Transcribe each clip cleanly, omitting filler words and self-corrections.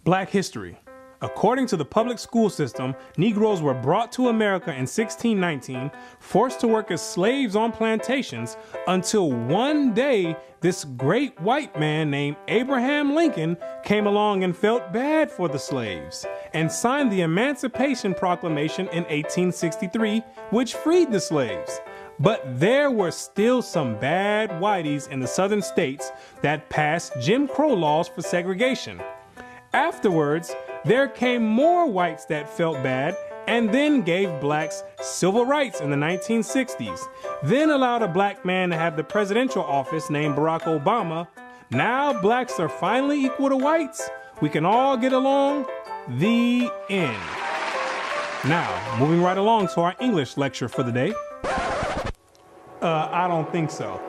Black history. According to the public school system, Negroes were brought to America in 1619, forced to work as slaves on plantations, until one day this great white man named Abraham Lincoln came along and felt bad for the slaves and signed the Emancipation Proclamation in 1863, which freed the slaves. But there were still some bad whiteys in the southern states that passed Jim Crow laws for segregation. Afterwards, there came more whites that felt bad and then gave blacks civil rights in the 1960s, then allowed a black man to have the presidential office named Barack Obama. Now blacks are finally equal to whites. We can all get along. The end. Now, moving right along to our English lecture for the day. I don't think so.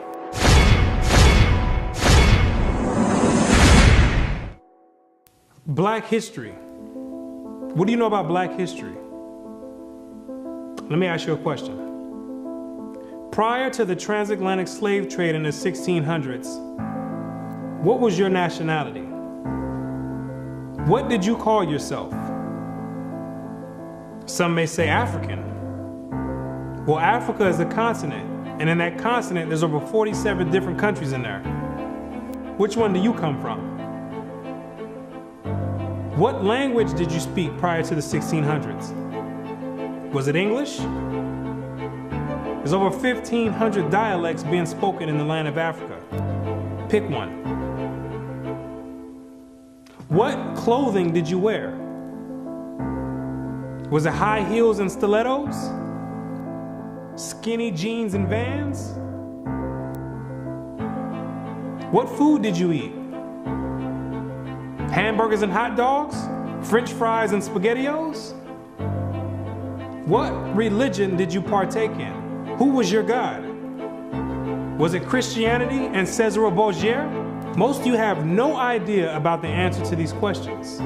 Black history. What do you know about Black history? Let me ask you a question. Prior to the transatlantic slave trade in the 1600s, what was your nationality? What did you call yourself? Some may say African. Well, Africa is a continent, and in that continent, there's over 47 different countries in there. Which one do you come from? What language did you speak prior to the 1600s? Was it English? There's over 1,500 dialects being spoken in the land of Africa. Pick one. What clothing did you wear? Was it high heels and stilettos? Skinny jeans and Vans? What food did you eat? Hamburgers and hot dogs? French fries and SpaghettiOs? What religion did you partake in? Who was your God? Was it Christianity and Cesare Borgia? Most of you have no idea about the answer to these questions.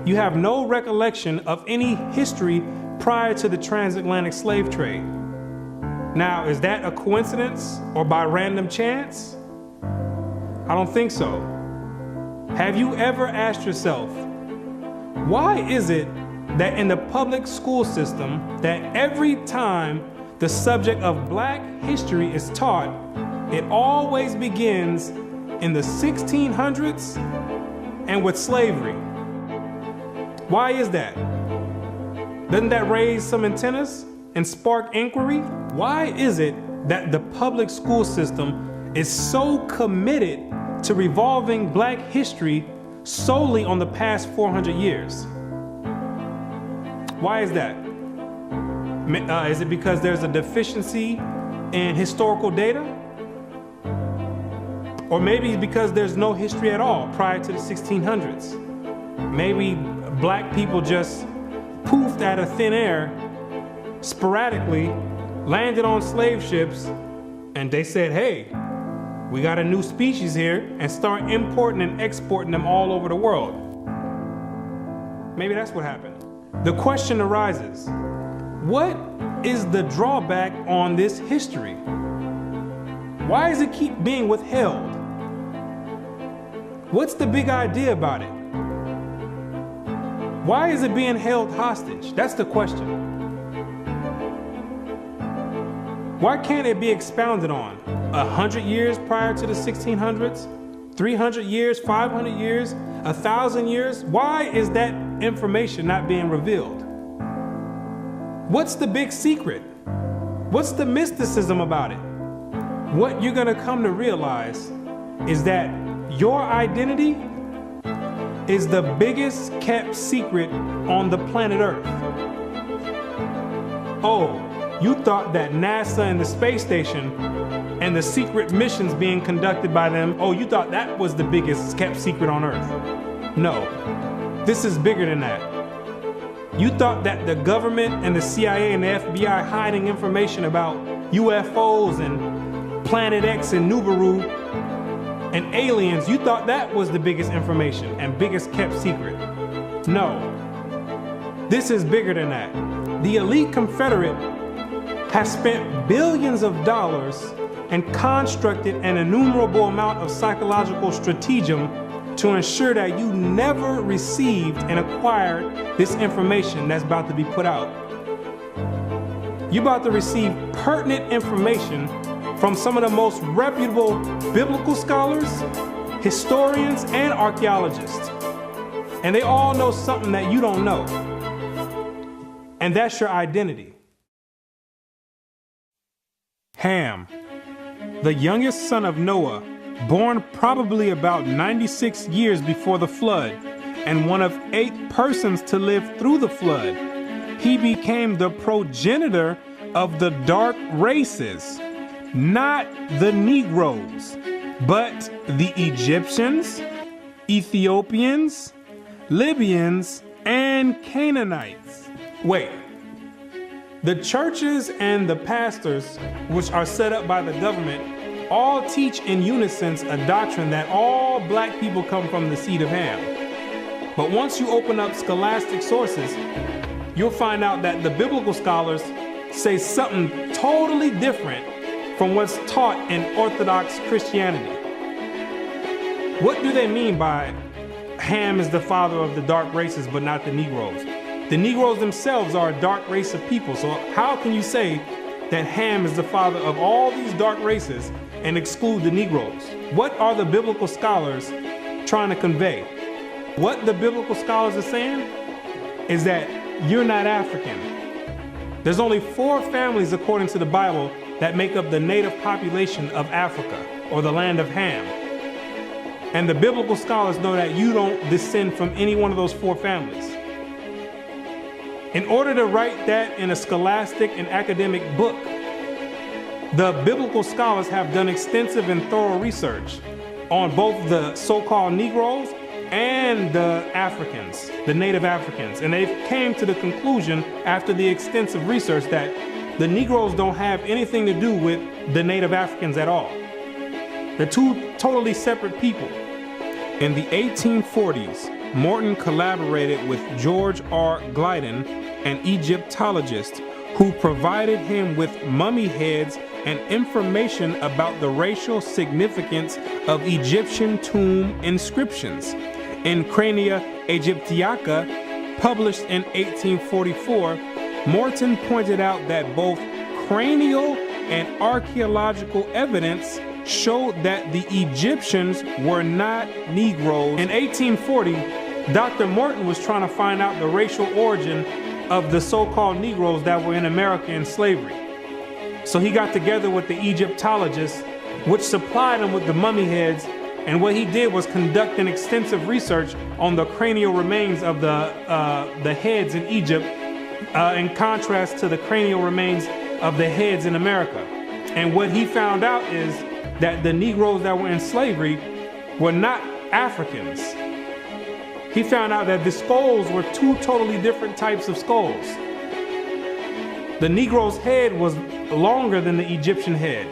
You have no recollection of any history prior to the transatlantic slave trade. Now, is that a coincidence or by random chance? I don't think so. Have you ever asked yourself, why is it that in the public school system that every time the subject of Black history is taught, it always begins in the 1600s and with slavery? Why is that? Doesn't that raise some antennas and spark inquiry? Why is it that the public school system is so committed to revolving Black history solely on the past 400 years? Why is that? Is it because there's a deficiency in historical data? Or maybe because there's no history at all prior to the 1600s? Maybe Black people just poofed out of thin air, sporadically, landed on slave ships, and they said, hey, we got a new species here, and start importing and exporting them all over the world. Maybe that's what happened. The question arises, what is the drawback on this history? Why does it keep being withheld? What's the big idea about it? Why is it being held hostage? That's the question. Why can't it be expounded on? 100 years prior to the 1600s? 300 years, 500 years, 1,000 years? Why is that information not being revealed? What's the big secret? What's the mysticism about it? What you're gonna come to realize is that your identity is the biggest kept secret on the planet Earth. Oh, you thought that NASA and the space station and the secret missions being conducted by them, oh, you thought that was the biggest kept secret on Earth. No, this is bigger than that. You thought that the government and the CIA and the FBI hiding information about UFOs and Planet X and Nubaru and aliens, you thought that was the biggest information and biggest kept secret. No, this is bigger than that. The elite Confederate has spent billions of dollars and constructed an innumerable amount of psychological stratagem to ensure that you never received and acquired this information that's about to be put out. You're about to receive pertinent information from some of the most reputable biblical scholars, historians, and archaeologists. And they all know something that you don't know. And that's your identity. Ham, the youngest son of Noah, born probably about 96 years before the flood, and one of 8 persons to live through the flood. He became the progenitor of the dark races, not the Negroes, but the Egyptians, Ethiopians, Libyans, and Canaanites. Wait, the churches and the pastors, which are set up by the government, all teach in unison a doctrine that all black people come from the seed of Ham. But once you open up scholastic sources, you'll find out that the biblical scholars say something totally different from what's taught in Orthodox Christianity. What do they mean by Ham is the father of the dark races but not the Negroes? The Negroes themselves are a dark race of people, so how can you say that Ham is the father of all these dark races and exclude the Negroes? What are the biblical scholars trying to convey? What the biblical scholars are saying is that you're not African. There's only 4 families, according to the Bible, that make up the native population of Africa, or the land of Ham. And the biblical scholars know that you don't descend from any one of those 4 families. In order to write that in a scholastic and academic book, the biblical scholars have done extensive and thorough research on both the so-called Negroes and the Africans, the native Africans. And they came to the conclusion after the extensive research that the Negroes don't have anything to do with the native Africans at all. They're 2 totally separate people. In the 1840s, Morton collaborated with George R. Gliddon, an Egyptologist, who provided him with mummy heads and information about the racial significance of Egyptian tomb inscriptions. In Crania Aegyptiaca, published in 1844, Morton pointed out that both cranial and archaeological evidence showed that the Egyptians were not Negroes. In 1840, Dr. Morton was trying to find out the racial origin of the so-called Negroes that were in America in slavery. So he got together with the Egyptologists, which supplied him with the mummy heads, and what he did was conduct an extensive research on the cranial remains of the heads in Egypt, in contrast to the cranial remains of the heads in America. And what he found out is that the Negroes that were in slavery were not Africans. He found out that the skulls were 2 totally different types of skulls. The Negro's head was longer than the Egyptian head.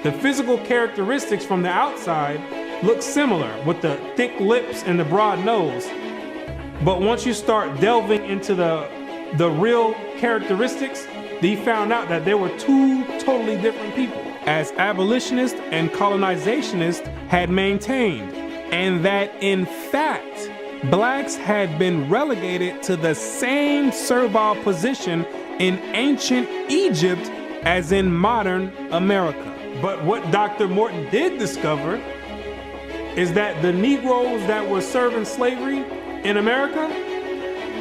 The physical characteristics from the outside look similar, with the thick lips and the broad nose. But once you start delving into the real characteristics, he found out that there were 2 totally different people, as abolitionists and colonizationists had maintained, and that in fact, blacks had been relegated to the same servile position in ancient Egypt as in modern America. But what Dr. Morton did discover is that the Negroes that were serving slavery in America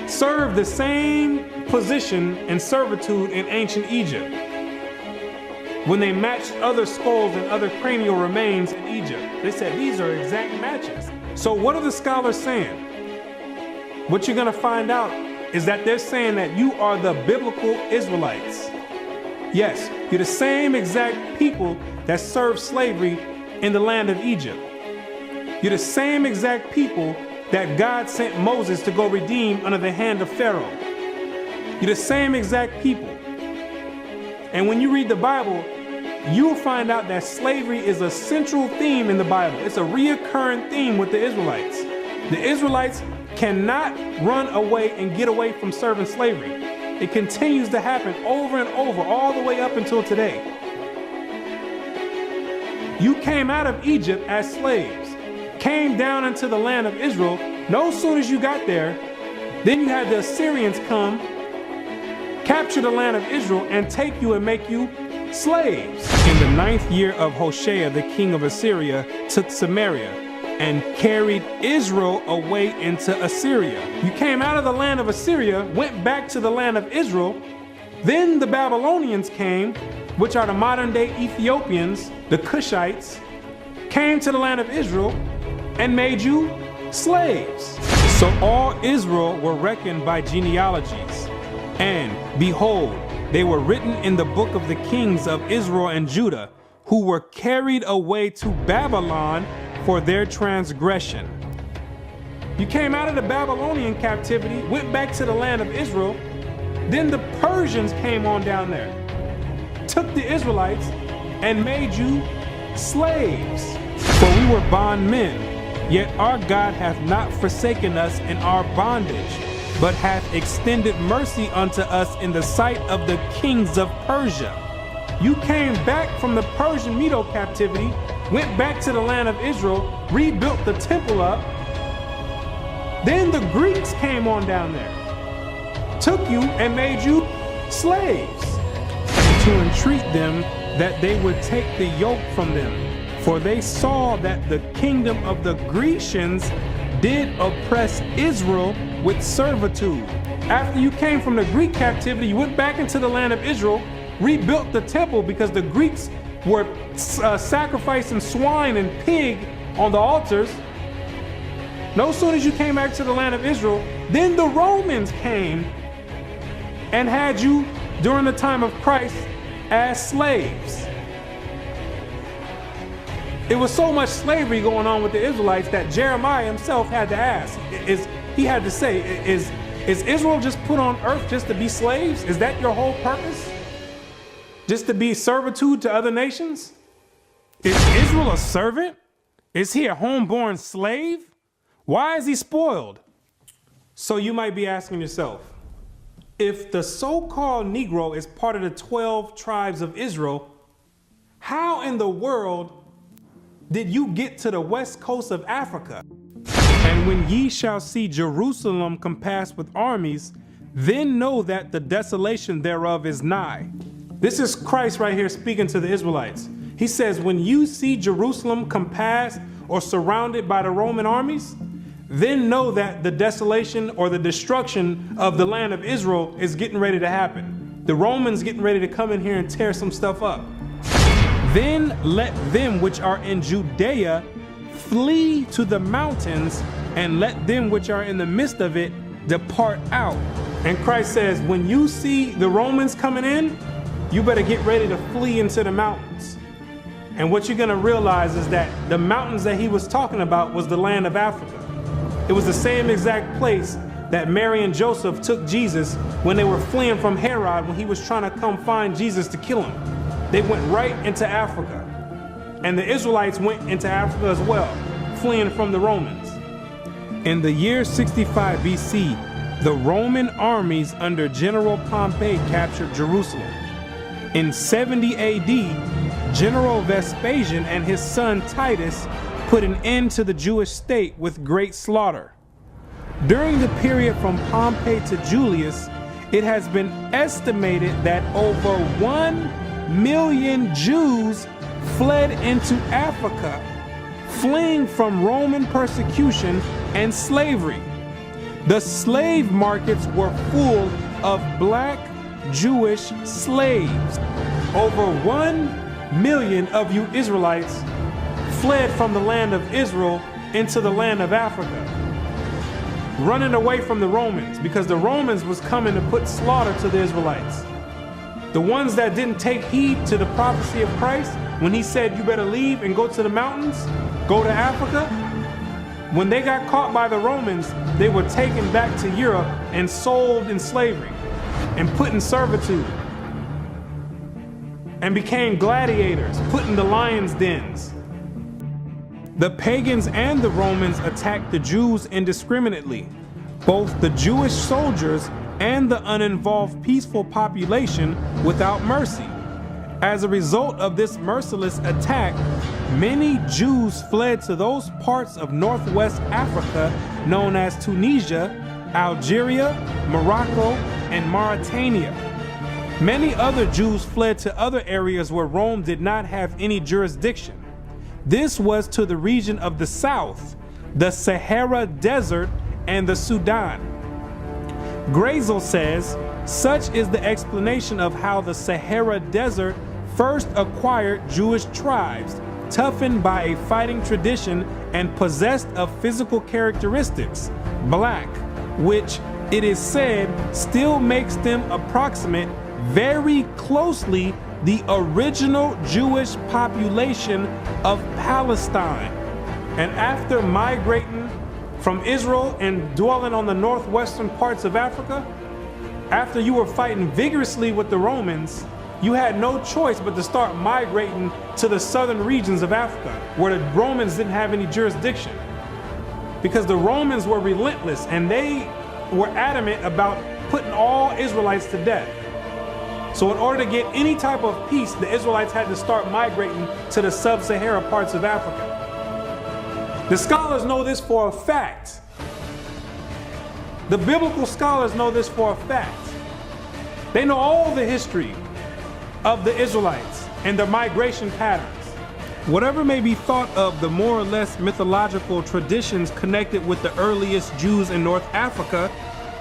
served the same position and servitude in ancient Egypt when they matched other skulls and other cranial remains in Egypt. They said these are exact matches. So what are the scholars saying? What you're gonna find out is that they're saying that you are the biblical Israelites. Yes, you're the same exact people that served slavery in the land of Egypt. You're the same exact people that God sent Moses to go redeem under the hand of Pharaoh. You're the same exact people. And when you read the Bible, you'll find out that slavery is a central theme in the Bible. It's a reoccurring theme with the Israelites. The Israelites cannot run away and get away from serving slavery. It continues to happen over and over, all the way up until today. You came out of Egypt as slaves. came down into the land of Israel, no sooner as you got there, then you had the Assyrians come, capture the land of Israel, and take you and make you slaves. In the 9th year of Hoshea, the king of Assyria took Samaria and carried Israel away into Assyria. You came out of the land of Assyria, went back to the land of Israel. Then the Babylonians came, which are the modern day Ethiopians, the Cushites, came to the land of Israel and made you slaves. So all Israel were reckoned by genealogies. And behold, they were written in the book of the kings of Israel and Judah, who were carried away to Babylon for their transgression. You came out of the Babylonian captivity, went back to the land of Israel. Then the Persians came on down there, took the Israelites and made you slaves. For we were bondmen, yet our God hath not forsaken us in our bondage, but hath extended mercy unto us in the sight of the kings of Persia. You came back from the Persian Medo captivity, went back to the land of Israel, rebuilt the temple up. Then the Greeks came on down there, took you and made you slaves, to entreat them that they would take the yoke from them. For they saw that the kingdom of the Grecians did oppress Israel with servitude. After you came from the Greek captivity, you went back into the land of Israel, rebuilt the temple because the Greeks were sacrificing swine and pig on the altars. No sooner as you came back to the land of Israel, then the Romans came and had you during the time of Christ as slaves. It was so much slavery going on with the Israelites that Jeremiah himself had to ask, is Israel just put on earth just to be slaves? Is that your whole purpose? Just to be servitude to other nations? Is Israel a servant? Is he a homeborn slave? Why is he spoiled? So you might be asking yourself, if the so-called Negro is part of the 12 tribes of Israel, how in the world did you get to the west coast of Africa? And when ye shall see Jerusalem compassed with armies, then know that the desolation thereof is nigh. This is Christ right here speaking to the Israelites. He says, when you see Jerusalem compassed or surrounded by the Roman armies, then know that the desolation or the destruction of the land of Israel is getting ready to happen. The Romans getting ready to come in here and tear some stuff up. Then let them which are in Judea flee to the mountains, and let them which are in the midst of it depart out. And Christ says, when you see the Romans coming in, you better get ready to flee into the mountains. And what you're gonna realize is that the mountains that he was talking about was the land of Africa. It was the same exact place that Mary and Joseph took Jesus when they were fleeing from Herod when he was trying to come find Jesus to kill him. They went right into Africa. And the Israelites went into Africa as well, fleeing from the Romans. In the year 65 BC, the Roman armies under General Pompey captured Jerusalem. In 70 AD, General Vespasian and his son Titus put an end to the Jewish state with great slaughter. During the period from Pompey to Julius, it has been estimated that over 1 million Jews fled into Africa, fleeing from Roman persecution and slavery. The slave markets were full of black Jewish slaves. Over 1 million of you Israelites fled from the land of Israel into the land of Africa, running away from the Romans because the Romans was coming to put slaughter to the Israelites. The ones that didn't take heed to the prophecy of Christ when he said you better leave and go to the mountains, go to Africa, when they got caught by the Romans, they were taken back to Europe and sold in slavery and put in servitude and became gladiators, put in the lions' dens. The pagans and the Romans attacked the Jews indiscriminately. Both the Jewish soldiers and the uninvolved peaceful population without mercy. As a result of this merciless attack, Many Jews fled to those parts of Northwest Africa known as Tunisia, Algeria, Morocco, and Mauritania. Many other Jews fled to other areas where Rome did not have any jurisdiction. This was to the region of the south, the Sahara Desert, and the Sudan. Grazel says, such is the explanation of how the Sahara Desert first acquired Jewish tribes, toughened by a fighting tradition and possessed of physical characteristics, black, which it is said still makes them approximate very closely the original Jewish population of Palestine. And after migrating from Israel and dwelling on the northwestern parts of Africa, after you were fighting vigorously with the Romans, you had no choice but to start migrating to the southern regions of Africa, where the Romans didn't have any jurisdiction. Because the Romans were relentless and they were adamant about putting all Israelites to death. So in order to get any type of peace, the Israelites had to start migrating to the sub-Sahara parts of Africa. The scholars know this for a fact. The biblical scholars know this for a fact. They know all the history of the Israelites and their migration patterns. Whatever may be thought of the more or less mythological traditions connected with the earliest Jews in North Africa,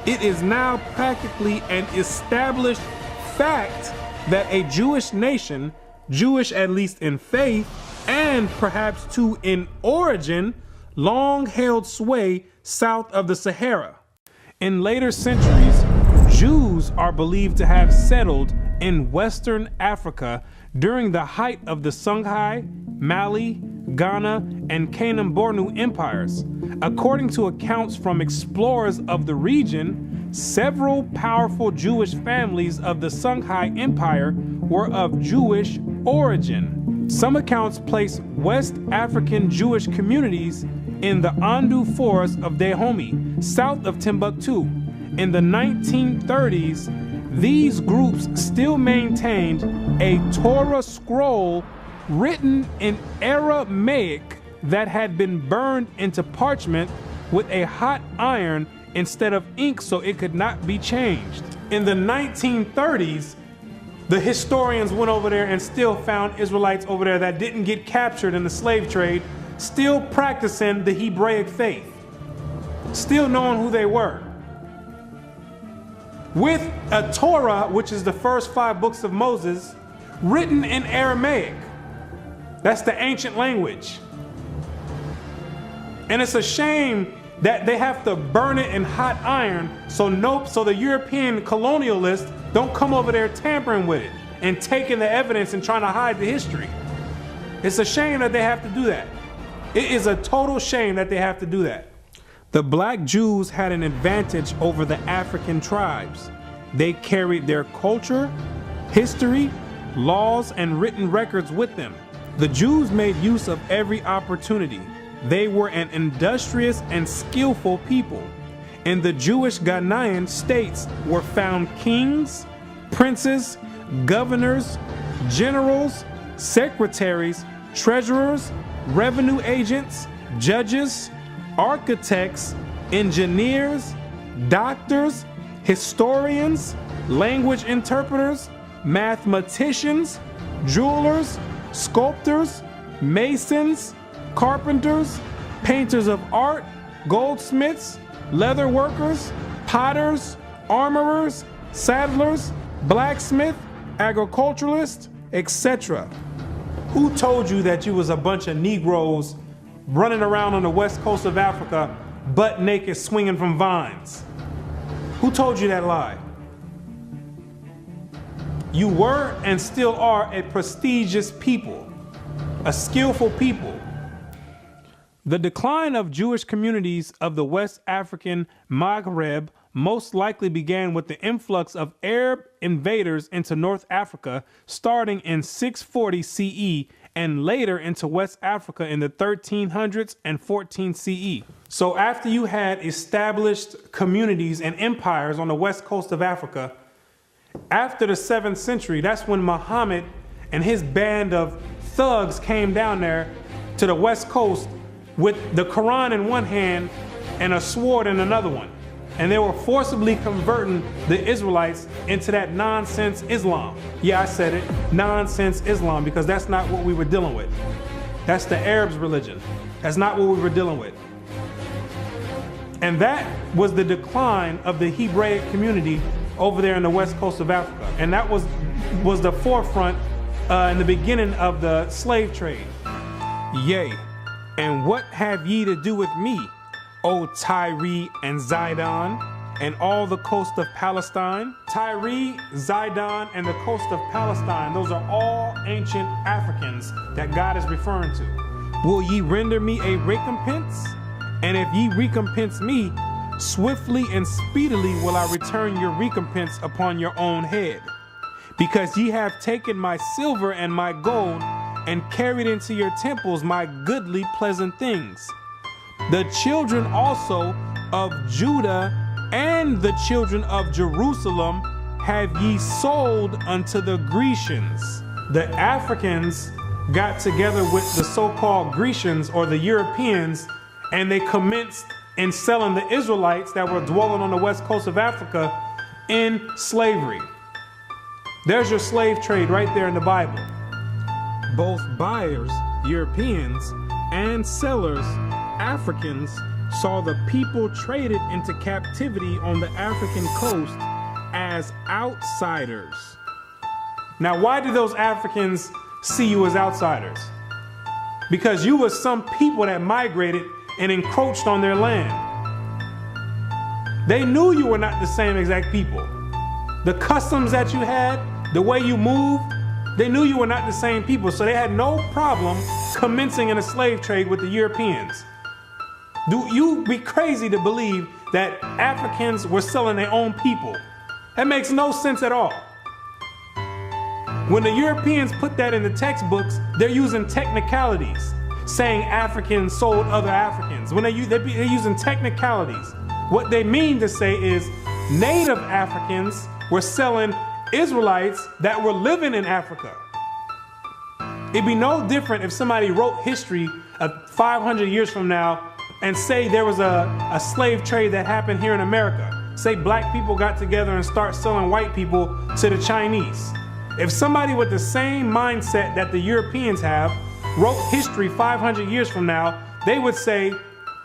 it is now practically an established fact that a Jewish nation, Jewish at least in faith and perhaps too in origin, long held sway south of the Sahara. In later centuries, Jews are believed to have settled in Western Africa during the height of the Songhai, Mali, Ghana, and Kanem-Bornu empires. According to accounts from explorers of the region, several powerful Jewish families of the Songhai Empire were of Jewish origin. Some accounts place West African Jewish communities in the Andu Forest of Dahomey, south of Timbuktu. In the 1930s, these groups still maintained a Torah scroll written in Aramaic that had been burned into parchment with a hot iron instead of ink so it could not be changed. In the 1930s, the historians went over there and still found Israelites over there that didn't get captured in the slave trade, still practicing the Hebraic faith, still knowing who they were. With a Torah, which is the first 5 books of Moses, written in Aramaic. That's the ancient language. And it's a shame that they have to burn it in hot iron so the European colonialists don't come over there tampering with it and taking the evidence and trying to hide the history. It's a shame that they have to do that. It is a total shame that they have to do that. The black Jews had an advantage over the African tribes. They carried their culture, history, laws, and written records with them. The Jews made use of every opportunity. They were an industrious and skillful people. In the Jewish Ghanaian states were found kings, princes, governors, generals, secretaries, treasurers, revenue agents, judges, architects, engineers, doctors, historians, language interpreters, mathematicians, jewelers, sculptors, masons, carpenters, painters of art, goldsmiths, leather workers, potters, armorers, saddlers, blacksmith, agriculturalists, etc. Who told you that you was a bunch of Negroes running around on the west coast of Africa, butt naked, swinging from vines? Who told you that lie? You were and still are a prestigious people, a skillful people. The decline of Jewish communities of the West African Maghreb most likely began with the influx of Arab invaders into North Africa starting in 640 CE and later into West Africa in the 1300s and 14 CE. So after you had established communities and empires on the west coast of Africa, after the 7th century, that's when Muhammad and his band of thugs came down there to the West Coast with the Quran in one hand and a sword in another one. And they were forcibly converting the Israelites into that nonsense Islam. Yeah, I said it, nonsense Islam, because that's not what we were dealing with. That's the Arabs' religion. That's not what we were dealing with. And that was the decline of the Hebraic community over there in the west coast of Africa. And that was the forefront in the beginning of the slave trade. Yea, and what have ye to do with me, O Tyre and Zidon, and all the coast of Palestine? Tyre, Zidon, and the coast of Palestine, those are all ancient Africans that God is referring to. Will ye render me a recompense? And if ye recompense me, swiftly and speedily will I return your recompense upon your own head. Because ye have taken my silver and my gold, and carried into your temples my goodly pleasant things. The children also of Judah and the children of Jerusalem have ye sold unto the Grecians. The Africans got together with the so-called Grecians or the Europeans, and they commenced in selling the Israelites that were dwelling on the west coast of Africa in slavery. There's your slave trade right there in the Bible. Both buyers, Europeans, and sellers, Africans, saw the people traded into captivity on the African coast as outsiders. Now, why did those Africans see you as outsiders? Because you were some people that migrated and encroached on their land. They knew you were not the same exact people. The customs that you had, the way you moved, they knew you were not the same people, so they had no problem commencing in a slave trade with the Europeans. Do you be crazy to believe that Africans were selling their own people? That makes no sense at all. When the Europeans put that in the textbooks, they're using technicalities, saying Africans sold other Africans. When they're using technicalities, what they mean to say is native Africans were selling Israelites that were living in Africa. It'd be no different if somebody wrote history of 500 years from now and say there was a slave trade that happened here in America. Say black people got together and start selling white people to the Chinese. If somebody with the same mindset that the Europeans have wrote history 500 years from now, they would say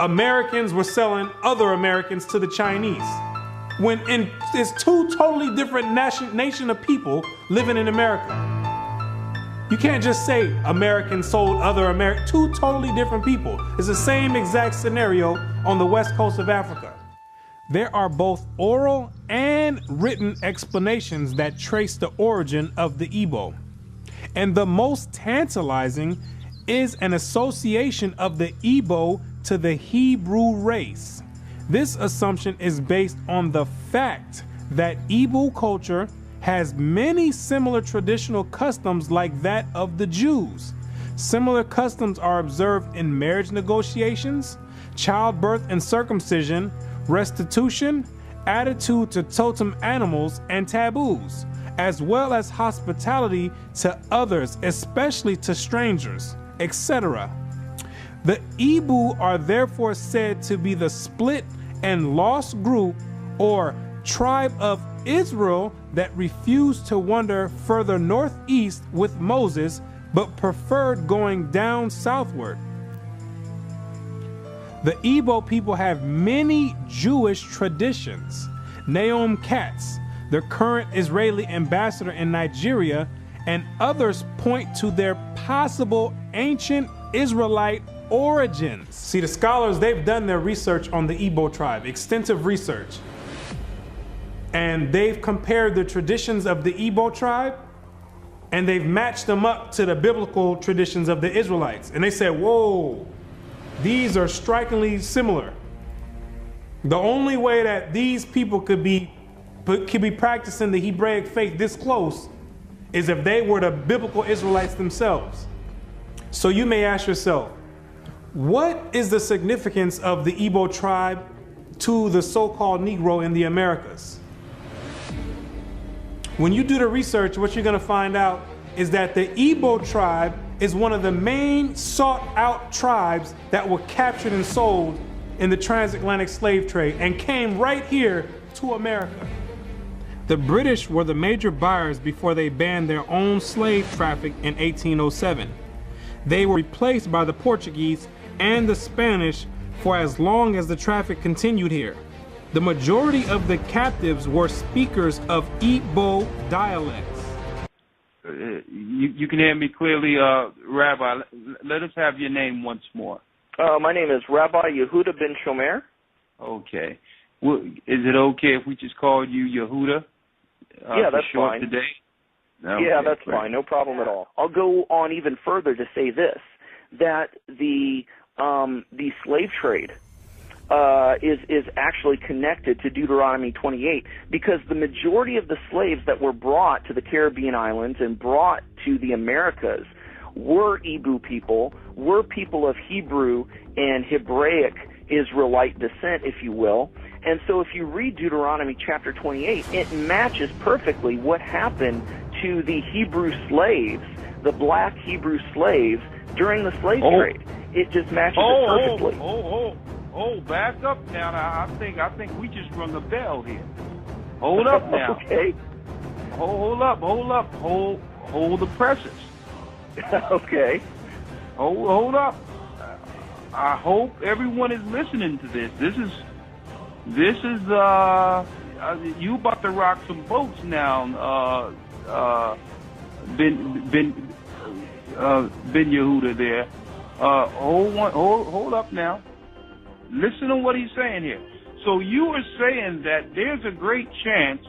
Americans were selling other Americans to the Chinese. When it's two totally different nation of people living in America. You can't just say Americans sold other Americans. Two totally different people. It's the same exact scenario on the west coast of Africa. There are both oral and written explanations that trace the origin of the Igbo. And the most tantalizing is an association of the Igbo to the Hebrew race. This assumption is based on the fact that Igbo culture has many similar traditional customs like that of the Jews. Similar customs are observed in marriage negotiations, childbirth and circumcision, restitution, attitude to totem animals and taboos, as well as hospitality to others, especially to strangers, etc. The Igbo are therefore said to be the split and lost group or tribe of Israel that refused to wander further northeast with Moses, but preferred going down southward. The Igbo people have many Jewish traditions. Naomi Katz, the current Israeli ambassador in Nigeria, and others point to their possible ancient Israelite origins. See, the scholars, they've done their research on the Igbo tribe, extensive research. And they've compared the traditions of the Igbo tribe and they've matched them up to the biblical traditions of the Israelites. And they said, whoa, these are strikingly similar. The only way that these people could be practicing the Hebraic faith this close is if they were the biblical Israelites themselves. So you may ask yourself, what is the significance of the Igbo tribe to the so-called Negro in the Americas? When you do the research, what you're going to find out is that the Igbo tribe is one of the main sought-out tribes that were captured and sold in the transatlantic slave trade and came right here to America. The British were the major buyers before they banned their own slave traffic in 1807. They were replaced by the Portuguese and the Spanish for as long as the traffic continued here. The majority of the captives were speakers of Igbo dialects. You can hear me clearly, Rabbi. Let us have your name once more. My name is Rabbi Yehuda ben Shomer. Okay. Well, is it okay if we just call you Yehuda? Yeah, that's fine. Today? Okay, yeah, that's great. fine. No problem at all. I'll go on even further to say this, that the slave trade is actually connected to Deuteronomy 28, because the majority of the slaves that were brought to the Caribbean islands and brought to the Americas were Igbo people, were people of Hebrew and Hebraic Israelite descent, if you will. And so if you read Deuteronomy chapter 28, it matches perfectly what happened to the Hebrew slaves, the black Hebrew slaves, during the slave trade. It just matches it perfectly. Back up now. I think we just rung a bell here. Hold up now. Okay. Hold up. Hold the presses. Okay. Hold up. I hope everyone is listening to this. This is you about to rock some boats now, Ben Yehuda there. Hold up now. Listen to what he's saying here. So you are saying that there's a great chance,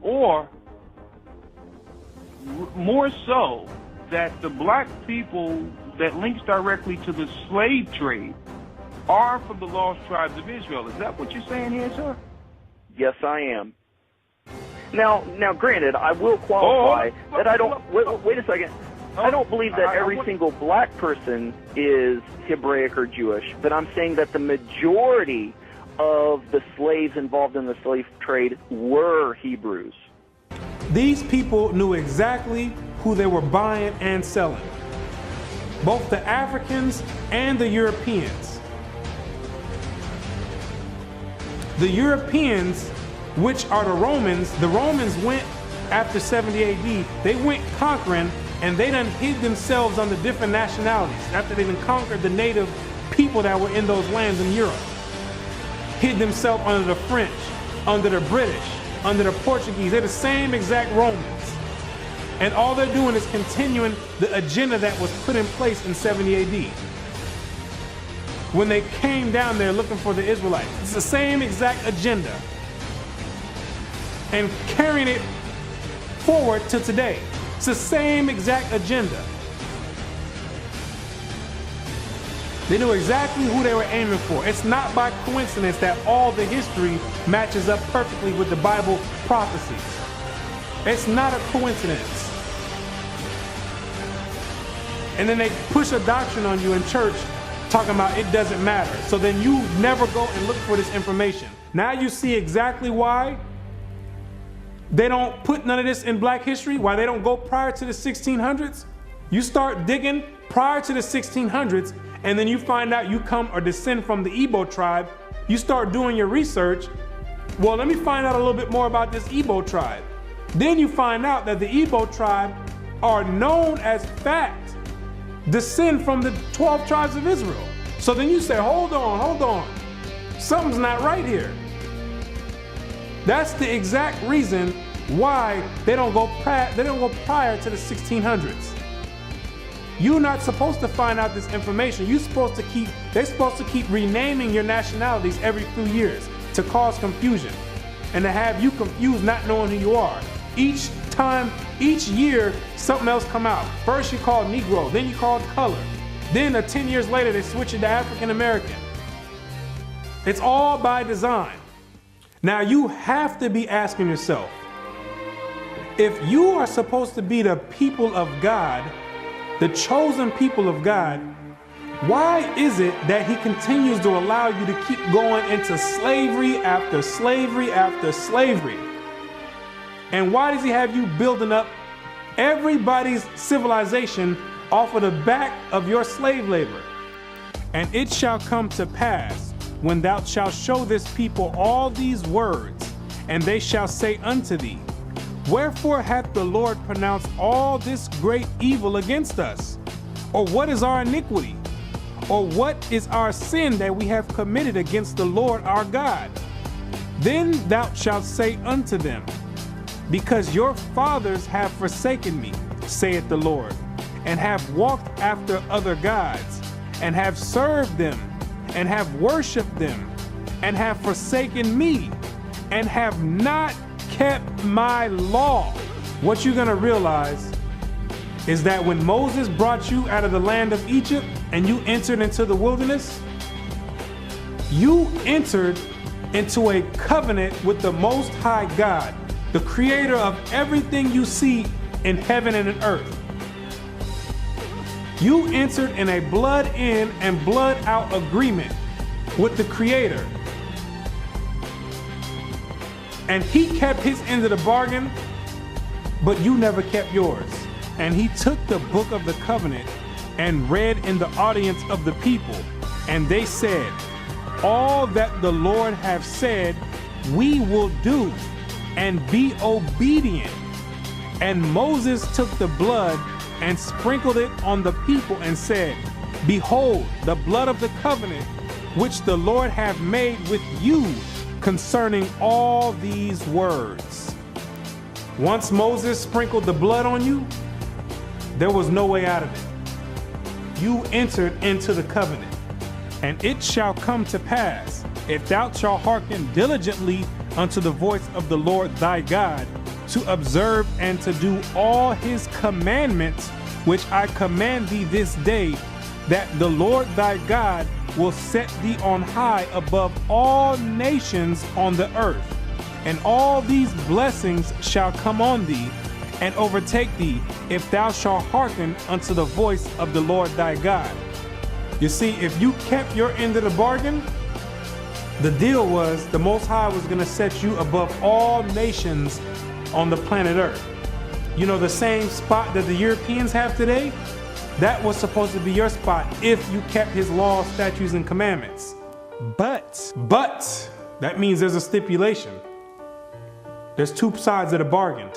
or more so, that the black people that links directly to the slave trade are from the lost tribes of Israel. Is that what you're saying here, sir? Yes, I am. Now, granted, I will qualify that I don't. Wait a second. I don't believe that every single black person is Hebraic or Jewish, but I'm saying that the majority of the slaves involved in the slave trade were Hebrews. These people knew exactly who they were buying and selling, both the Africans and the Europeans. The Europeans, which are the Romans went after 70 AD, they went conquering, and they done hid themselves under different nationalities after they done conquered the native people that were in those lands in Europe. Hid themselves under the French, under the British, under the Portuguese. They're the same exact Romans. And all they're doing is continuing the agenda that was put in place in 70 AD. When they came down there looking for the Israelites. It's the same exact agenda. And carrying it forward to today. It's the same exact agenda. They knew exactly who they were aiming for. It's not by coincidence that all the history matches up perfectly with the Bible prophecies. It's not a coincidence. And then they push a doctrine on you in church talking about it doesn't matter. So then you never go and look for this information. Now you see exactly why they don't put none of this in black history, why they don't go prior to the 1600s. You start digging prior to the 1600s, and then you find out you come or descend from the Igbo tribe. You start doing your research. Well, let me find out a little bit more about this Igbo tribe. Then you find out that the Igbo tribe are known as fact descend from the 12 tribes of Israel. So then you say, hold on. Something's not right here. That's the exact reason why they don't go prior to the 1600s. You're not supposed to find out this information. They're supposed to keep renaming your nationalities every few years to cause confusion and to have you confused not knowing who you are. Each year, something else come out. First you called Negro, then you called color. Then 10 years later, they switch it to African American. It's all by design. Now you have to be asking yourself, if you are supposed to be the people of God, the chosen people of God, why is it that he continues to allow you to keep going into slavery after slavery after slavery? And why does he have you building up everybody's civilization off of the back of your slave labor. And it shall come to pass, when thou shalt show this people all these words, and they shall say unto thee, wherefore hath the Lord pronounced all this great evil against us? Or what is our iniquity? Or what is our sin that we have committed against the Lord our God? Then thou shalt say unto them, because your fathers have forsaken me, saith the Lord, and have walked after other gods, and have served them, and have worshipped them, and have forsaken me, and have not kept my law. What you're going to realize is that when Moses brought you out of the land of Egypt and you entered into the wilderness, you entered into a covenant with the Most High God, the creator of everything you see in heaven and in earth. You entered in a blood in and blood out agreement with the creator. And he kept his end of the bargain, but you never kept yours. And he took the book of the covenant and read in the audience of the people. And they said, all that the Lord hath said, we will do, and be obedient. And Moses took the blood and sprinkled it on the people and said, behold, the blood of the covenant, which the Lord hath made with you concerning all these words. Once Moses sprinkled the blood on you, there was no way out of it. You entered into the covenant. And it shall come to pass, if thou shalt hearken diligently unto the voice of the Lord thy God, to observe and to do all his commandments, which I command thee this day, that the Lord thy God will set thee on high above all nations on the earth. And all these blessings shall come on thee and overtake thee, if thou shalt hearken unto the voice of the Lord thy God. You see, if you kept your end of the bargain, the deal was the Most High was going to set you above all nations on the planet Earth. You know, the same spot that the Europeans have today, that was supposed to be your spot if you kept his laws, statutes, and commandments. But, that means there's a stipulation. There's two sides of the bargain.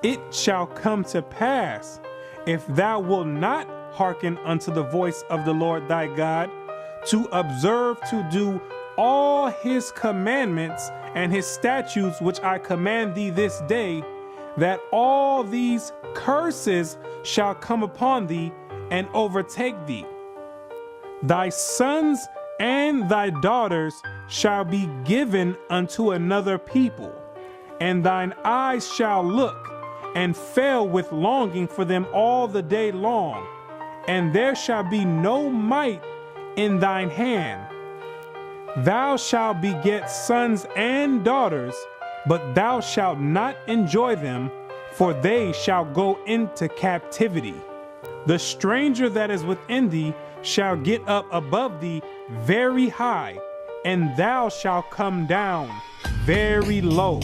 It shall come to pass, if thou wilt not hearken unto the voice of the Lord thy God, to observe to do all his commandments and his statutes which I command thee this day, that all these curses shall come upon thee and overtake thee. Thy sons and thy daughters shall be given unto another people, and thine eyes shall look and fail with longing for them all the day long, and there shall be no might in thine hand. Thou shalt beget sons and daughters, but thou shalt not enjoy them, for they shall go into captivity. The stranger that is within thee shall get up above thee very high, and thou shalt come down very low.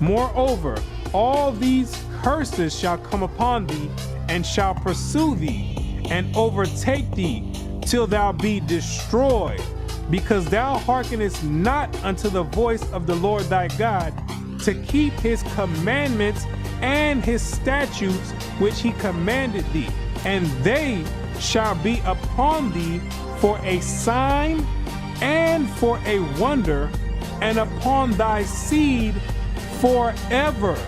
Moreover, all these curses shall come upon thee, and shall pursue thee, and overtake thee, till thou be destroyed, because thou hearkenest not unto the voice of the Lord thy God, to keep his commandments and his statutes which he commanded thee. And they shall be upon thee for a sign and for a wonder, and upon thy seed forever,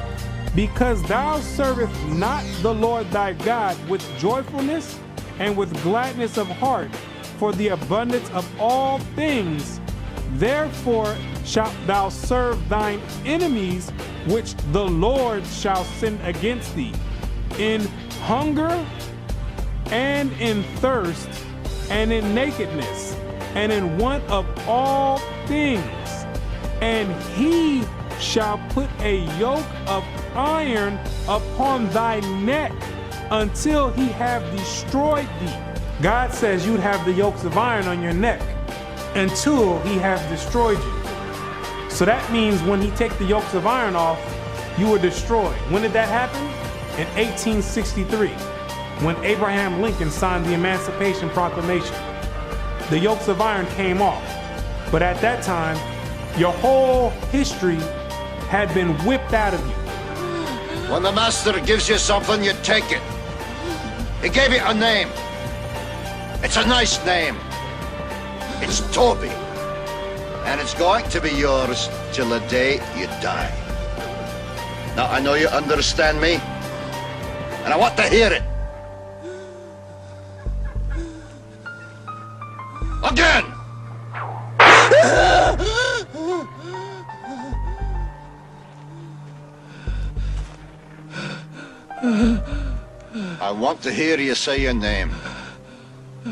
because thou servest not the Lord thy God with joyfulness and with gladness of heart, for the abundance of all things. Therefore shalt thou serve thine enemies, which the Lord shall send against thee, in hunger and in thirst and in nakedness and in want of all things. And he shall put a yoke of iron upon thy neck until he have destroyed thee. God says you'd have the yokes of iron on your neck until he has destroyed you. So that means when he take the yokes of iron off, you were destroyed. When did that happen? in 1863 when Abraham Lincoln signed the Emancipation Proclamation. The yokes of iron came off, but at that time, your whole history had been whipped out of you. When the master gives you something, you take it. He gave it a name. It's a nice name. It's Toby. And it's going to be yours till the day you die. Now, I know you understand me, and I want to hear it. Again! I want to hear you say your name.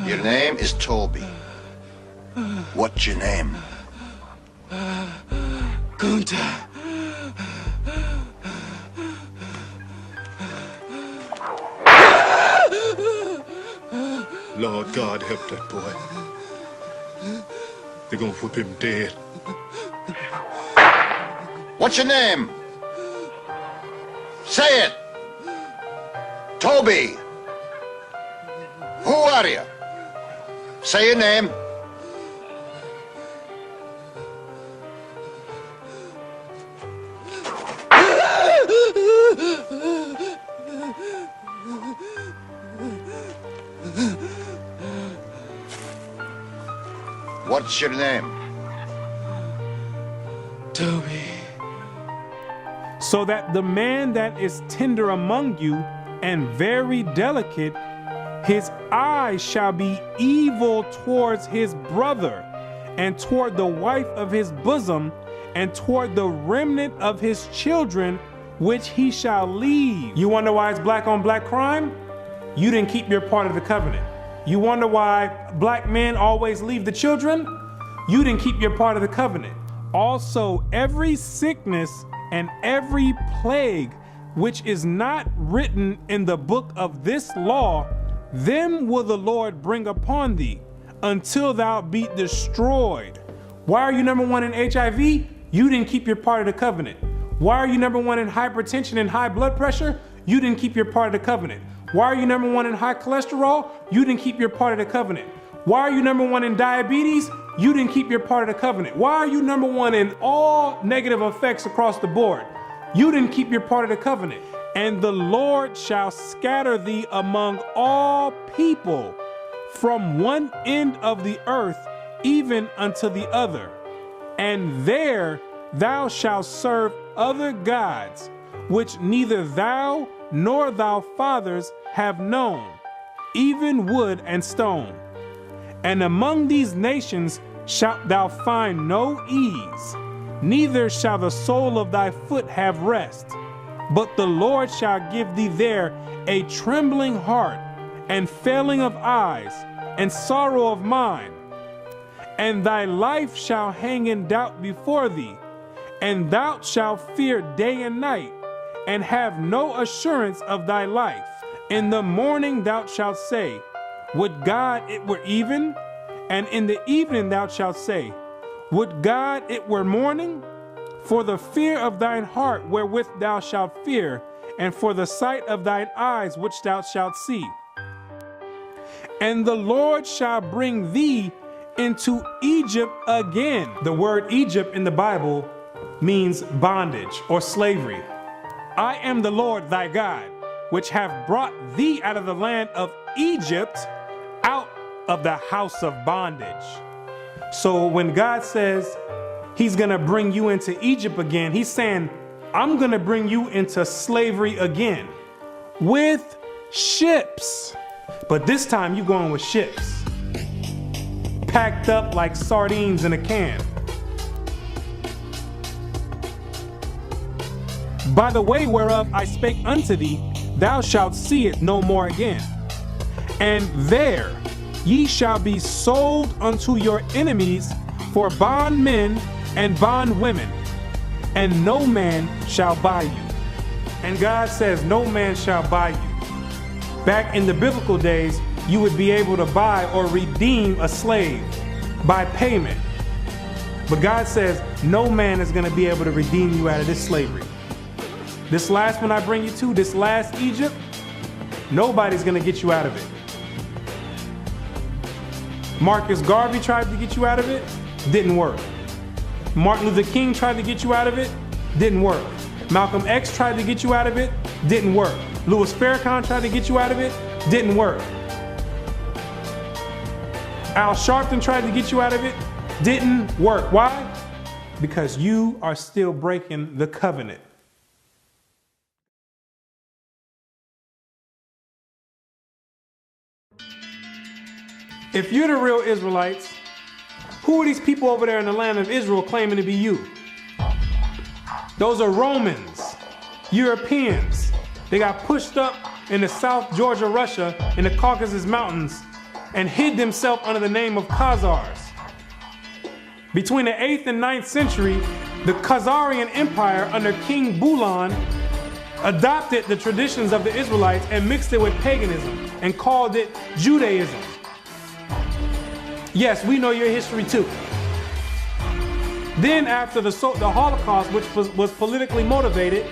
Your name is Toby. What's your name? Kunta. Lord God, help that boy. They're gonna whip him dead. What's your name? Say it. Toby. Who are you? Say your name. What's your name? Toby. So that the man that is tender among you and very delicate, his eyes shall be evil towards his brother, and toward the wife of his bosom, and toward the remnant of his children, which he shall leave. You wonder why it's black on black crime? You didn't keep your part of the covenant. You wonder why black men always leave the children? You didn't keep your part of the covenant. Also, every sickness and every plague which is not written in the book of this law, them will the Lord bring upon thee until thou be destroyed. Why are you number one in HIV? You didn't keep your part of the covenant. Why are you number one in hypertension and high blood pressure? You didn't keep your part of the covenant. Why are you number one in high cholesterol? You didn't keep your part of the covenant. Why are you number one in diabetes? You didn't keep your part of the covenant. Why are you number one in all negative effects across the board? You didn't keep your part of the covenant. And the Lord shall scatter thee among all people from one end of the earth even unto the other. And there thou shalt serve other gods, which neither thou nor thy fathers have known, even wood and stone. And among these nations shalt thou find no ease, neither shall the sole of thy foot have rest. But the Lord shall give thee there a trembling heart, and failing of eyes, and sorrow of mind. And thy life shall hang in doubt before thee, and thou shalt fear day and night, and have no assurance of thy life. In the morning thou shalt say, would God it were even? And in the evening thou shalt say, would God it were morning? For the fear of thine heart wherewith thou shalt fear, and for the sight of thine eyes which thou shalt see. And the Lord shall bring thee into Egypt again. The word Egypt in the Bible means bondage or slavery. I am the Lord thy God, which have brought thee out of the land of Egypt, out of the house of bondage. So when God says he's gonna bring you into Egypt again, he's saying, I'm gonna bring you into slavery again with ships. But this time you're going with ships, packed up like sardines in a can. By the way whereof I spake unto thee, thou shalt see it no more again. And there ye shall be sold unto your enemies for bondmen and bondwomen, and no man shall buy you. And God says no man shall buy you. Back in the biblical days, you would be able to buy or redeem a slave by payment. But God says no man is going to be able to redeem you out of this slavery. This last one I bring you to, this last Egypt, nobody's going to get you out of it. Marcus Garvey tried to get you out of it, didn't work. Martin Luther King tried to get you out of it, didn't work. Malcolm X tried to get you out of it, didn't work. Louis Farrakhan tried to get you out of it, didn't work. Al Sharpton tried to get you out of it, didn't work. Why? Because you are still breaking the covenant. If you're the real Israelites, who are these people over there in the land of Israel claiming to be you? Those are Romans, Europeans. They got pushed up in the South Georgia, Russia, in the Caucasus Mountains, and hid themselves under the name of Khazars. Between the 8th and 9th century, the Khazarian Empire under King Bulan adopted the traditions of the Israelites and mixed it with paganism and called it Judaism. Yes, we know your history too. Then after the Holocaust, which was politically motivated,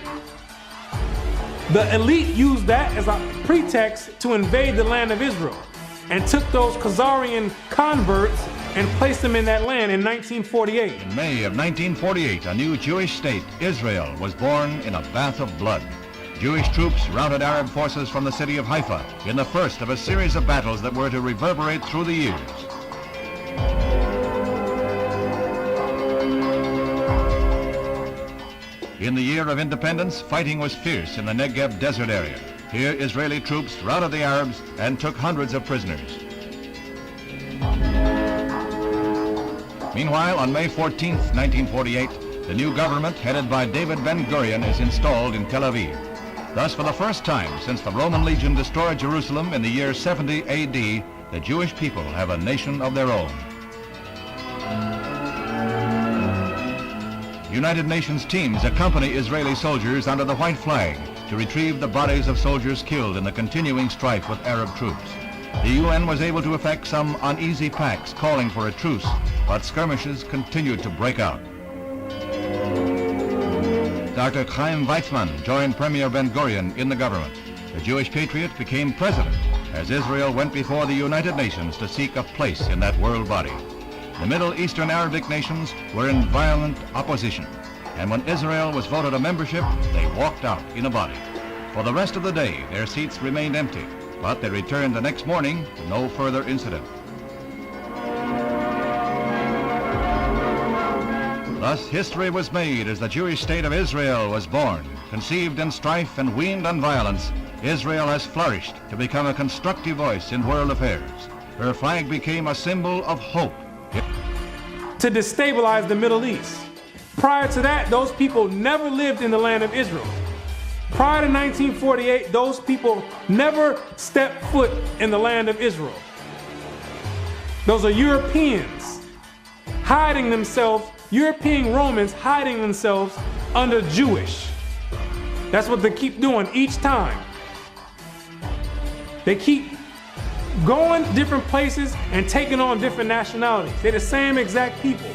the elite used that as a pretext to invade the land of Israel and took those Khazarian converts and placed them in that land in 1948. In May of 1948, a new Jewish state, Israel, was born in a bath of blood. Jewish troops routed Arab forces from the city of Haifa in the first of a series of battles that were to reverberate through the years. In the year of independence, fighting was fierce in the Negev desert area. Here, Israeli troops routed the Arabs and took hundreds of prisoners. Meanwhile, on May 14, 1948, the new government headed by David Ben-Gurion is installed in Tel Aviv. Thus, for the first time since the Roman legion destroyed Jerusalem in the year 70 AD, the Jewish people have a nation of their own. United Nations teams accompany Israeli soldiers under the white flag to retrieve the bodies of soldiers killed in the continuing strife with Arab troops. The UN was able to effect some uneasy pacts calling for a truce, but skirmishes continued to break out. Dr. Chaim Weizmann joined Premier Ben-Gurion in the government. The Jewish patriot became president as Israel went before the United Nations to seek a place in that world body. The Middle Eastern Arabic nations were in violent opposition, and when Israel was voted a membership, they walked out in a body. For the rest of the day, their seats remained empty, but they returned the next morning to no further incident. Thus, history was made as the Jewish state of Israel was born. Conceived in strife and weaned on violence, Israel has flourished to become a constructive voice in world affairs. Her flag became a symbol of hope. To destabilize the Middle East. Prior to that, those people never lived in the land of Israel. Prior to 1948, those people never stepped foot in the land of Israel. Those are Europeans hiding themselves, European Romans hiding themselves under Jewish. That's what they keep doing each time. They keep going different places and taking on different nationalities. They're the same exact people.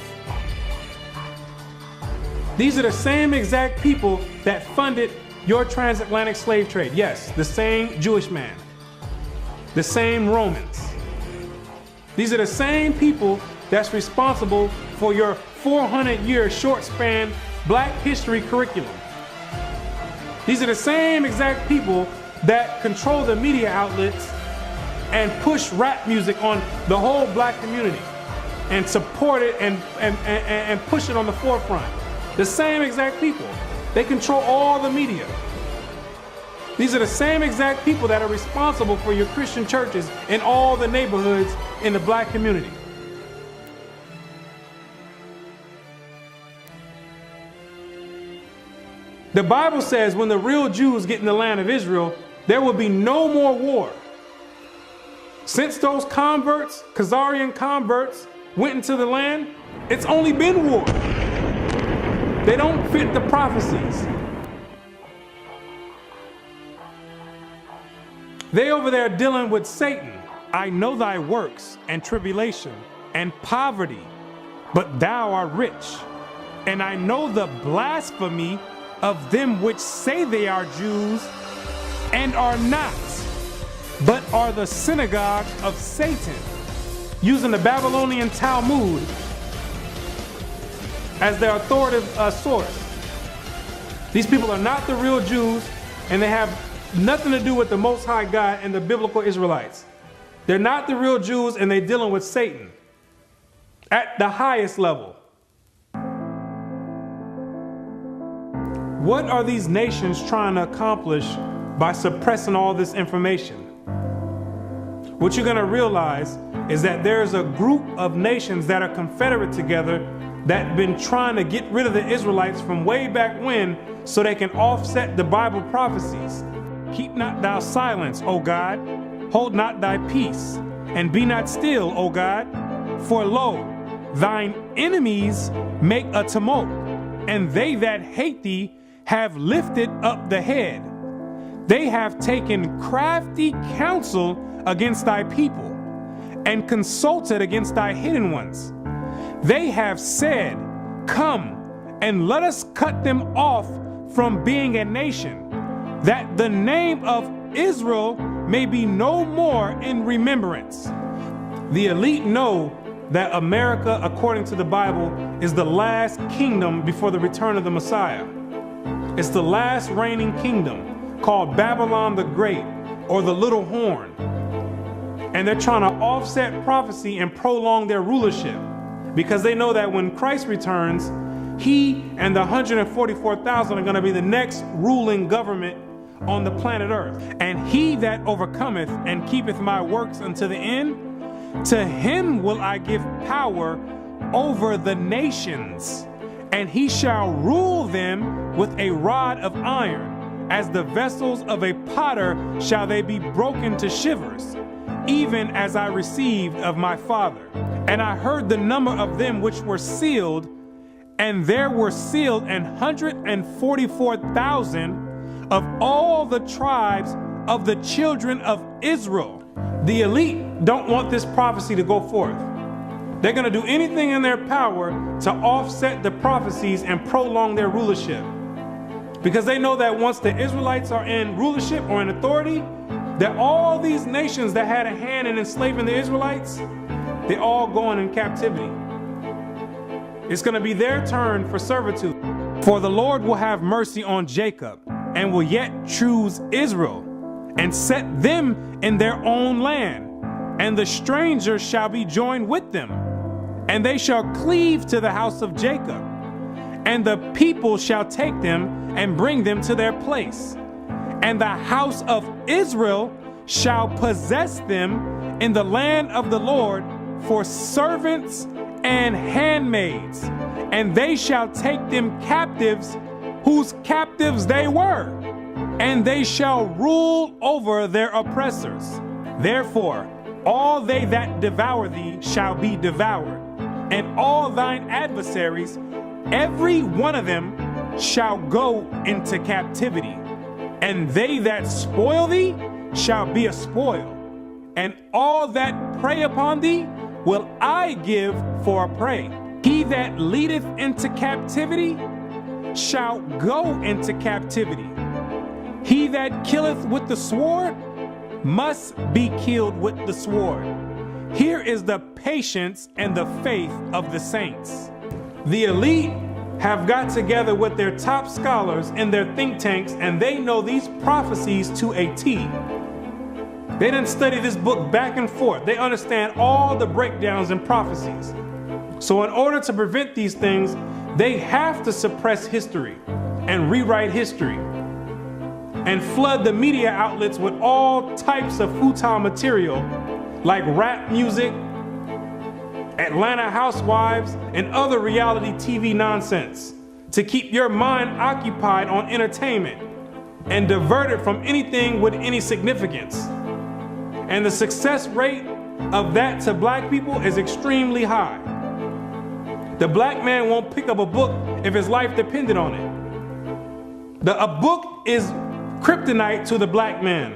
These are the same exact people that funded your transatlantic slave trade. Yes, the same Jewish man, the same Romans. These are the same people that's responsible for your 400-year short span Black history curriculum. These are the same exact people that control the media outlets and push rap music on the whole Black community and support it and push it on the forefront. The same exact people. They control all the media. These are the same exact people that are responsible for your Christian churches in all the neighborhoods in the Black community. The Bible says when the real Jews get in the land of Israel, there will be no more war. Since those converts, Khazarian converts, went into the land, it's only been war. They don't fit the prophecies. They over there dealing with Satan. I know thy works and tribulation and poverty, but thou art rich. And I know the blasphemy of them which say they are Jews and are not, but are the synagogue of Satan, using the Babylonian Talmud as their authoritative source. These people are not the real Jews, and they have nothing to do with the Most High God and the biblical Israelites. They're not the real Jews, and they're dealing with Satan at the highest level. What are these nations trying to accomplish by suppressing all this information? What you're going to realize is that there's a group of nations that are confederate together that have been trying to get rid of the Israelites from way back when so they can offset the Bible prophecies. Keep not thou silence, O God. Hold not thy peace, and be not still, O God. For lo, thine enemies make a tumult, and they that hate thee have lifted up the head. They have taken crafty counsel against thy people, and consulted against thy hidden ones. They have said, come, and let us cut them off from being a nation, that the name of Israel may be no more in remembrance. The elite know that America, according to the Bible, is the last kingdom before the return of the Messiah. It's the last reigning kingdom, called Babylon the Great, or the Little Horn. And they're trying to offset prophecy and prolong their rulership, because they know that when Christ returns, he and the 144,000 are going to be the next ruling government on the planet Earth. And he that overcometh and keepeth my works unto the end, to him will I give power over the nations, and he shall rule them with a rod of iron. As the vessels of a potter shall they be broken to shivers, even as I received of my Father. And I heard the number of them which were sealed, and there were sealed 144,000 of all the tribes of the children of Israel. The elite don't want this prophecy to go forth. They're going to do anything in their power to offset the prophecies and prolong their rulership, because they know that once the Israelites are in rulership or in authority, that all these nations that had a hand in enslaving the Israelites, they're all going in captivity. It's going to be their turn for servitude. For the Lord will have mercy on Jacob, and will yet choose Israel, and set them in their own land. And the strangers shall be joined with them, and they shall cleave to the house of Jacob. And the people shall take them and bring them to their place. And the house of Israel shall possess them in the land of the Lord for servants and handmaids. And they shall take them captives, whose captives they were, and they shall rule over their oppressors. Therefore, all they that devour thee shall be devoured, and all thine adversaries, every one of them, shall go into captivity. And they that spoil thee shall be a spoil, and all that prey upon thee will I give for a prey. He that leadeth into captivity shall go into captivity. He that killeth with the sword must be killed with the sword. Here is the patience and the faith of the saints. The elite have got together with their top scholars in their think tanks, and they know these prophecies to a T. They didn't study this book back and forth. They understand all the breakdowns and prophecies. So in order to prevent these things, they have to suppress history and rewrite history and flood the media outlets with all types of futile material like rap music, Atlanta Housewives, and other reality TV nonsense to keep your mind occupied on entertainment and diverted from anything with any significance. And the success rate of that to black people is extremely high. The black man won't pick up a book if his life depended on it. A book is kryptonite to the black man.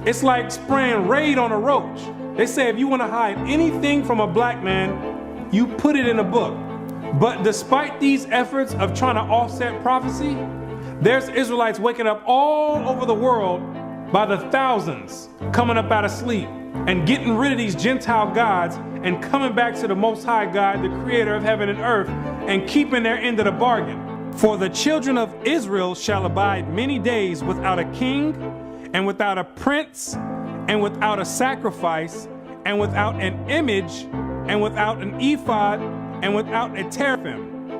It's like spraying Raid on a roach. They say if you want to hide anything from a black man, you put it in a book. But despite these efforts of trying to offset prophecy, there's Israelites waking up all over the world by the thousands, coming up out of sleep and getting rid of these Gentile gods and coming back to the Most High God, the creator of heaven and earth, and keeping their end of the bargain. For the children of Israel shall abide many days without a king, and without a prince, and without a sacrifice, and without an image, and without an ephod, and without a teraphim.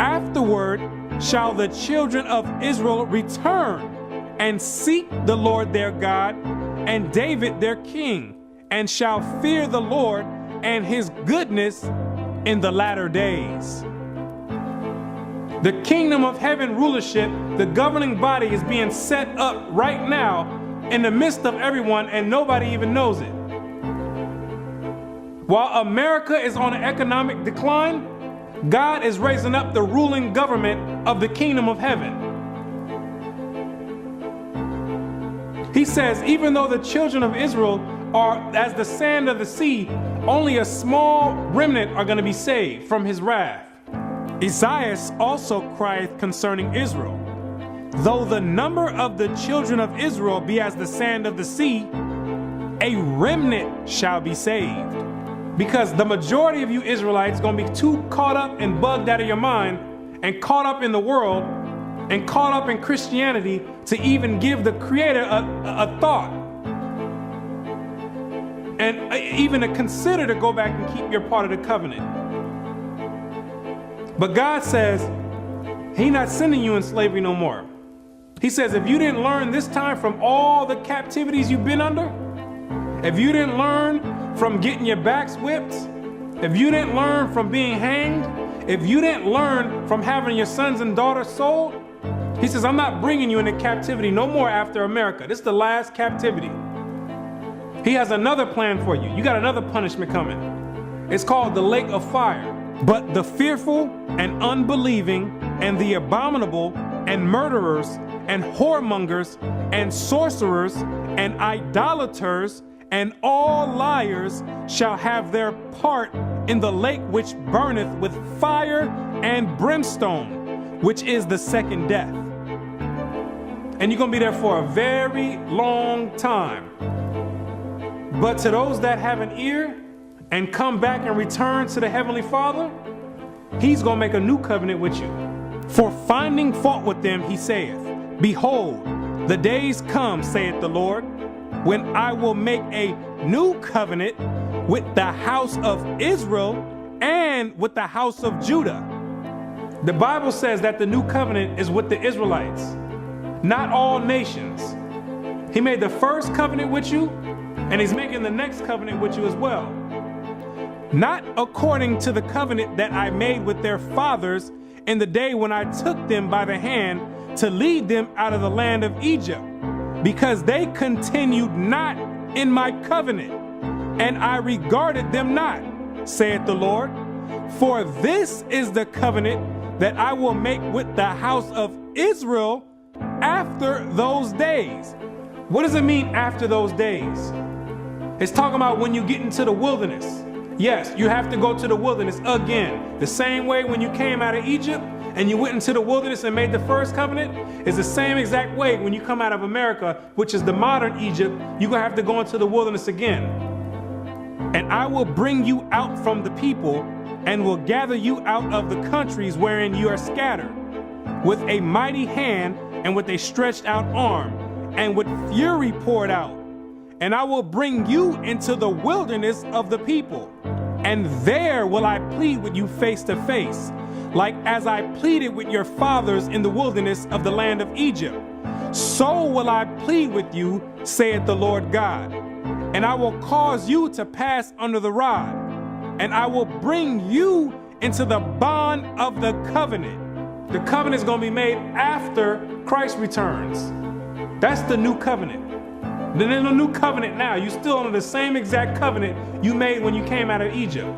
Afterward shall the children of Israel return and seek the Lord their God and David their king, and shall fear the Lord and his goodness in the latter days. The kingdom of heaven rulership, the governing body, is being set up right now in the midst of everyone, and nobody even knows it. While America is on an economic decline, God is raising up the ruling government of the kingdom of heaven. He says, even though the children of Israel are as the sand of the sea, only a small remnant are going to be saved from his wrath. Isaiah also crieth concerning Israel, though the number of the children of Israel be as the sand of the sea, a remnant shall be saved. Because the majority of you Israelites are going to be too caught up and bugged out of your mind and caught up in the world and caught up in Christianity to even give the Creator a thought and even to consider to go back and keep your part of the covenant. But God says He's not sending you in slavery no more. He says if you didn't learn this time from all the captivities you've been under, if you didn't learn from getting your backs whipped, if you didn't learn from being hanged, if you didn't learn from having your sons and daughters sold, He says, I'm not bringing you into captivity no more after America. This is the last captivity. He has another plan for you. You got another punishment coming. It's called the lake of fire. But the fearful and unbelieving and the abominable and murderers and whoremongers and sorcerers and idolaters and all liars shall have their part in the lake which burneth with fire and brimstone, which is the second death. And you're going to be there for a very long time. But to those that have an ear and come back and return to the Heavenly Father, He's going to make a new covenant with you. For finding fault with them, He saith, Behold, the days come, saith the Lord, when I will make a new covenant with the house of Israel and with the house of Judah. The Bible says that the new covenant is with the Israelites, not all nations. He made the first covenant with you, and He's making the next covenant with you as well. Not according to the covenant that I made with their fathers in the day when I took them by the hand to lead them out of the land of Egypt, because they continued not in my covenant, and I regarded them not, saith the Lord. For this is the covenant that I will make with the house of Israel after those days. What does it mean after those days? It's talking about when you get into the wilderness. Yes, you have to go to the wilderness again. The same way when you came out of Egypt and you went into the wilderness and made the first covenant is the same exact way when you come out of America, which is the modern Egypt, you're going to have to go into the wilderness again. And I will bring you out from the people and will gather you out of the countries wherein you are scattered, with a mighty hand and with a stretched out arm and with fury poured out. And I will bring you into the wilderness of the people, and there will I plead with you face to face, like as I pleaded with your fathers in the wilderness of the land of Egypt. So will I plead with you, saith the Lord God. And I will cause you to pass under the rod, and I will bring you into the bond of the covenant. The covenant is going to be made after Christ returns. That's the new covenant. There's no new covenant now. You're still under the same exact covenant you made when you came out of Egypt.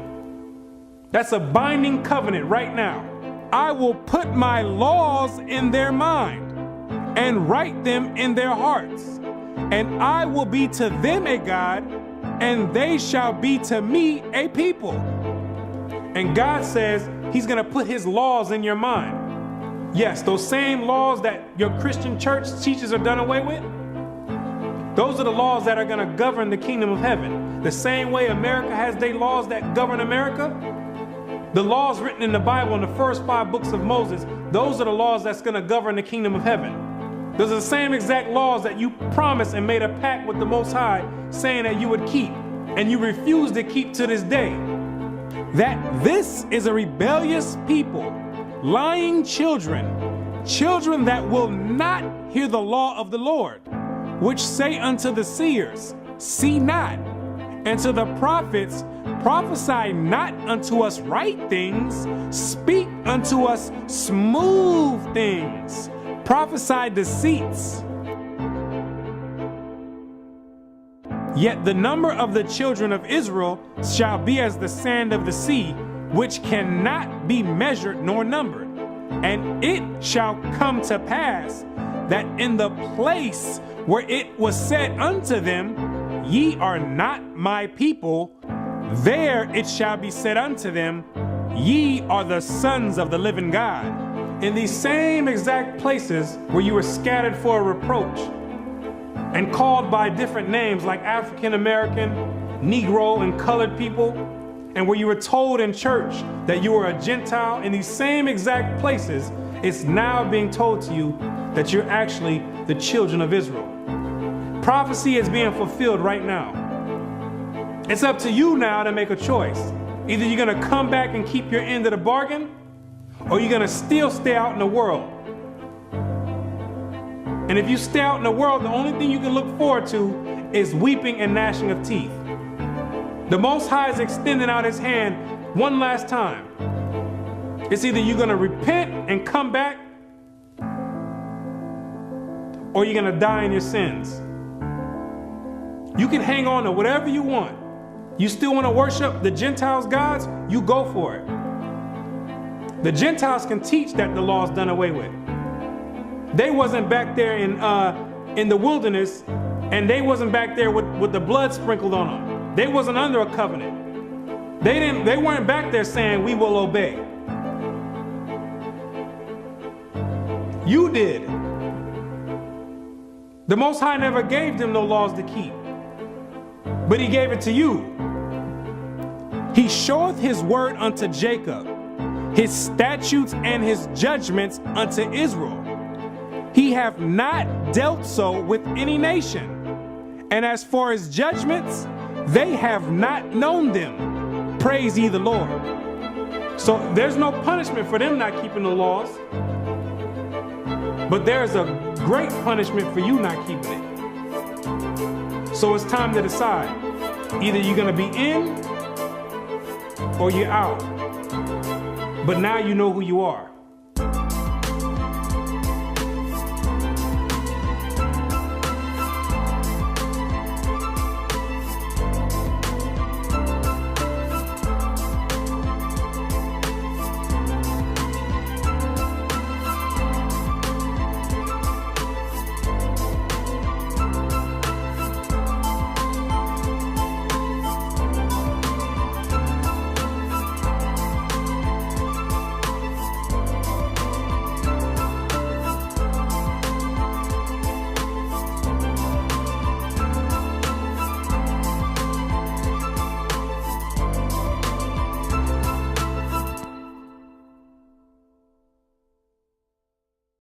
That's a binding covenant right now. I will put my laws in their mind and write them in their hearts. And I will be to them a God, and they shall be to me a people. And God says he's going to put his laws in your mind. Yes, those same laws that your Christian church teaches are done away with. Those are the laws that are going to govern the kingdom of heaven. The same way America has their laws that govern America. The laws written in the Bible in the first 5 books of Moses, those are the laws that's going to govern the kingdom of heaven. Those are the same exact laws that you promised and made a pact with the Most High saying that you would keep, and you refuse to keep to this day. That this is a rebellious people, lying children, children that will not hear the law of the Lord, which say unto the seers, see not, and to the prophets, prophesy not unto us right things, speak unto us smooth things, prophesy deceits. Yet the number of the children of Israel shall be as the sand of the sea, which cannot be measured nor numbered. And it shall come to pass that in the place where it was said unto them, ye are not my people, there it shall be said unto them, ye are the sons of the living God. In these same exact places where you were scattered for a reproach and called by different names like African American, Negro, and colored people, and where you were told in church that you were a Gentile, in these same exact places, it's now being told to you that you're actually the children of Israel. Prophecy is being fulfilled right now. It's up to you now to make a choice. Either you're going to come back and keep your end of the bargain, or you're going to still stay out in the world. And if you stay out in the world, the only thing you can look forward to is weeping and gnashing of teeth. The Most High is extending out his hand one last time. It's either you're going to repent and come back, or you're going to die in your sins. You can hang on to whatever you want. You still want to worship the Gentiles' gods? You go for it. The Gentiles can teach that the law's done away with. They wasn't back there in the wilderness, and they wasn't back there with the blood sprinkled on them. They wasn't under a covenant. They weren't back there saying, we will obey. You did. The Most High never gave them no laws to keep, but he gave it to you. He showeth his word unto Jacob, his statutes and his judgments unto Israel. He hath not dealt so with any nation. And as for his judgments, they have not known them. Praise ye the Lord. So there's no punishment for them not keeping the laws. But there's a great punishment for you not keeping it. So it's time to decide. Either you're going to be in or you're out. But now you know who you are.